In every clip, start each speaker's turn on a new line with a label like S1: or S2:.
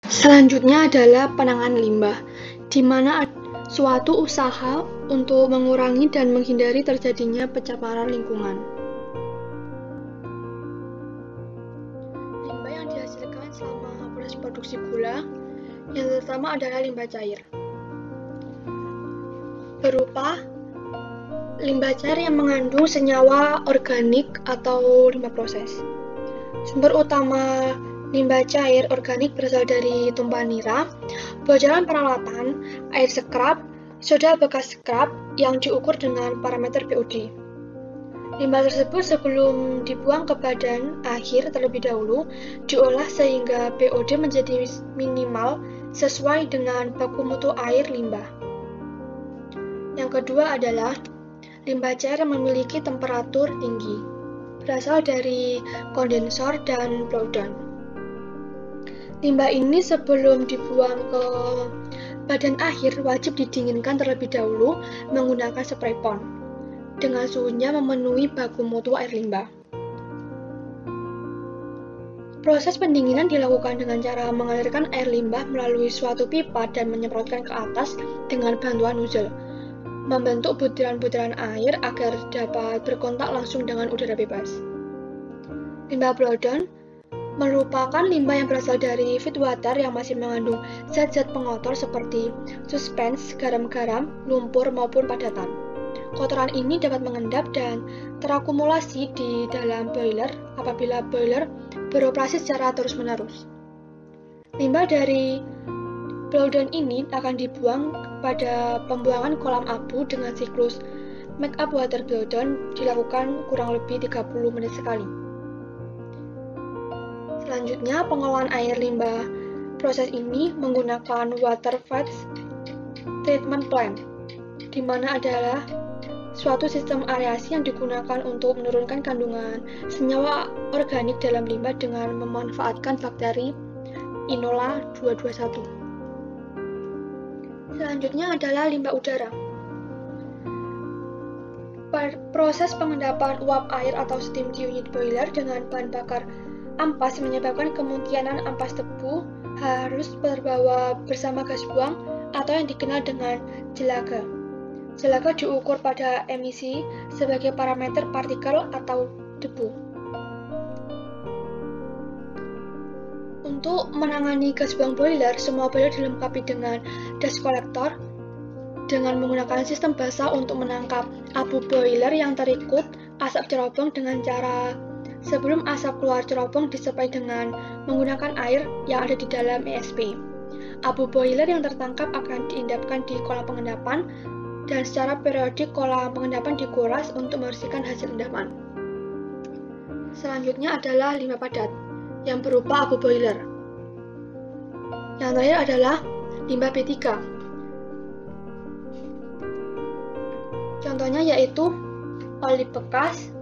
S1: Selanjutnya adalah penanganan limbah, di mana suatu usaha untuk mengurangi dan menghindari terjadinya pencemaran lingkungan. Limbah yang dihasilkan selama proses produksi gula, yang pertama adalah limbah cair. Berupa limbah cair yang mengandung senyawa organik atau limbah proses. Sumber utama limbah cair organik berasal dari tumpahan nira, bocoran peralatan, air scrap, soda bekas scrap yang diukur dengan parameter POD. Limbah tersebut sebelum dibuang ke badan akhir terlebih dahulu diolah sehingga POD menjadi minimal sesuai dengan baku mutu air limbah. Yang kedua adalah limbah cair yang memiliki temperatur tinggi, berasal dari kondensor dan blowdown. Limbah ini sebelum dibuang ke badan akhir wajib didinginkan terlebih dahulu menggunakan spray pond dengan suhunya memenuhi baku mutu air limbah. Proses pendinginan dilakukan dengan cara mengalirkan air limbah melalui suatu pipa dan menyemprotkan ke atas dengan bantuan nozzle, membentuk butiran-butiran air agar dapat berkontak langsung dengan udara bebas. Limbah blowdown merupakan limbah yang berasal dari feedwater yang masih mengandung zat-zat pengotor seperti suspens, garam-garam, lumpur maupun padatan. Kotoran ini dapat mengendap dan terakumulasi di dalam boiler apabila boiler beroperasi secara terus-menerus. Limbah dari blowdown ini akan dibuang pada pembuangan kolam abu dengan siklus make-up water blowdown dilakukan kurang lebih 30 menit sekali. Selanjutnya, pengolahan air limbah proses ini menggunakan water phase treatment plant, di mana adalah suatu sistem aerasi yang digunakan untuk menurunkan kandungan senyawa organik dalam limbah dengan memanfaatkan bakteri Inola 221. Selanjutnya adalah limbah udara. Proses pengendapan uap air atau steam di unit boiler dengan bahan bakar ampas menyebabkan kemungkinan ampas tebu harus terbawa bersama gas buang atau yang dikenal dengan jelaga. Jelaga diukur pada emisi sebagai parameter partikel atau debu. Untuk menangani gas buang boiler, semua boiler dilengkapi dengan dust collector dengan menggunakan sistem basah untuk menangkap abu boiler yang terikut asap cerobong dengan cara sebelum asap keluar cerobong disertai dengan menggunakan air yang ada di dalam ESP. Abu boiler yang tertangkap akan diendapkan di kolam pengendapan dan secara periodik kolam pengendapan dikuras untuk membersihkan hasil endapan. Selanjutnya adalah limbah padat yang berupa abu boiler. Yang terakhir adalah limbah B3. Contohnya yaitu oli bekas,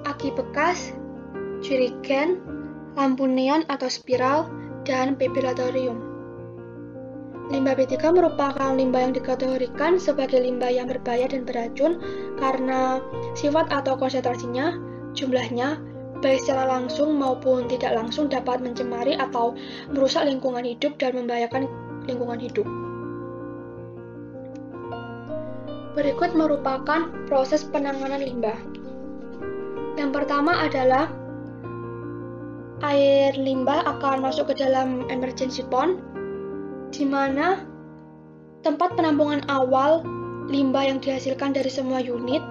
S1: aki bekas, jerigen, lampu neon atau spiral, dan pepilatorium. Limbah B3 merupakan limbah yang dikategorikan sebagai limbah yang berbahaya dan beracun karena sifat atau konsentrasinya, jumlahnya, baik secara langsung maupun tidak langsung dapat mencemari atau merusak lingkungan hidup dan membahayakan lingkungan hidup. Berikut merupakan proses penanganan limbah. Yang pertama adalah air limbah akan masuk ke dalam emergency pond, di mana tempat penampungan awal limbah yang dihasilkan dari semua unit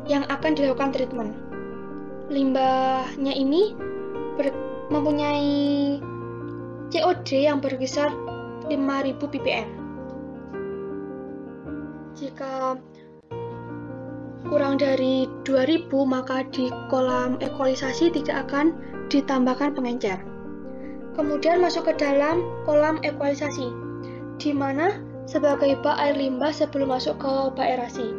S1: yang akan dilakukan treatment. Limbahnya ini mempunyai COD yang berkisar 5.000 ppm. Jika kurang dari 2.000, maka di kolam ekualisasi tidak akan ditambahkan pengencer. Kemudian masuk ke dalam kolam ekualisasi, di mana sebagai bak air limbah sebelum masuk ke bak aerasi.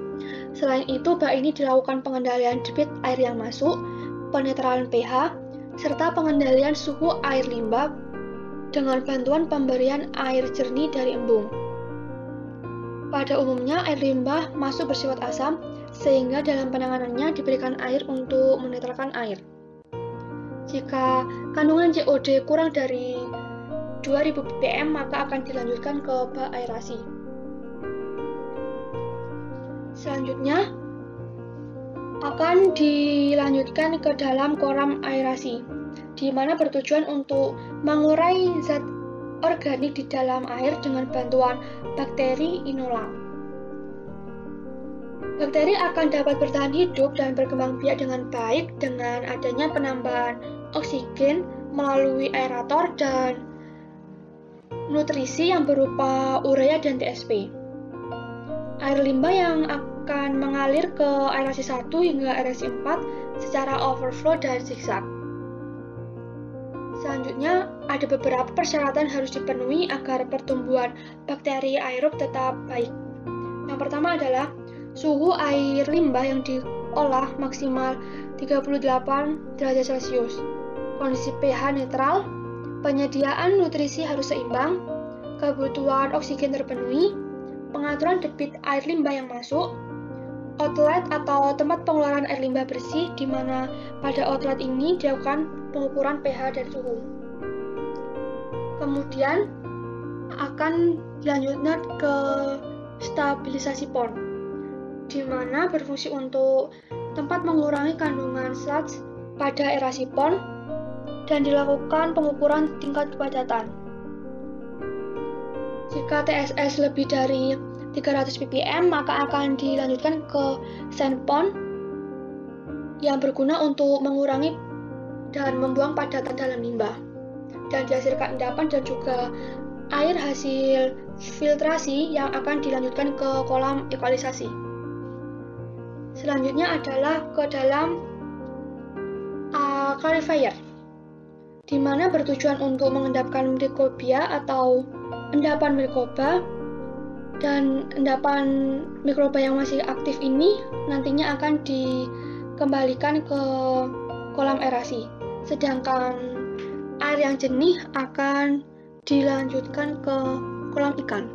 S1: Selain itu, bak ini dilakukan pengendalian debit air yang masuk, penetralan pH, serta pengendalian suhu air limbah dengan bantuan pemberian air jernih dari embung. Pada umumnya, air limbah masuk bersifat asam, sehingga dalam penanganannya diberikan air untuk menetralkan air. Jika kandungan COD kurang dari 2000 ppm maka akan dilanjutkan ke bak aerasi. Selanjutnya akan dilanjutkan ke dalam kolam aerasi, di mana bertujuan untuk mengurai zat organik di dalam air dengan bantuan bakteri inolang. Bakteri akan dapat bertahan hidup dan berkembang biak dengan baik dengan adanya penambahan oksigen melalui aerator dan nutrisi yang berupa urea dan TSP. Air limbah yang akan mengalir ke aerasi 1 hingga aerasi 4 secara overflow dan zigzag. Selanjutnya, ada beberapa persyaratan harus dipenuhi agar pertumbuhan bakteri aerob tetap baik. Yang pertama adalah suhu air limbah yang diolah maksimal 38 derajat Celcius, kondisi pH netral, penyediaan nutrisi harus seimbang, kebutuhan oksigen terpenuhi, pengaturan debit air limbah yang masuk, outlet atau tempat pengeluaran air limbah bersih, di mana pada outlet ini dilakukan pengukuran pH dan suhu. Kemudian akan dilanjutkan ke stabilisasi pond, di mana berfungsi untuk tempat mengurangi kandungan sludge pada aerasi pond dan dilakukan pengukuran tingkat kepadatan. Jika TSS lebih dari 300 ppm maka akan dilanjutkan ke sand pond yang berguna untuk mengurangi dan membuang padatan dalam limbah dan dihasilkan endapan dan juga air hasil filtrasi yang akan dilanjutkan ke kolam ekualisasi. Selanjutnya adalah ke dalam clarifier, di mana bertujuan untuk mengendapkan mikrobia atau endapan mikroba, dan endapan mikroba yang masih aktif ini nantinya akan dikembalikan ke kolam aerasi, sedangkan air yang jernih akan dilanjutkan ke kolam ikan.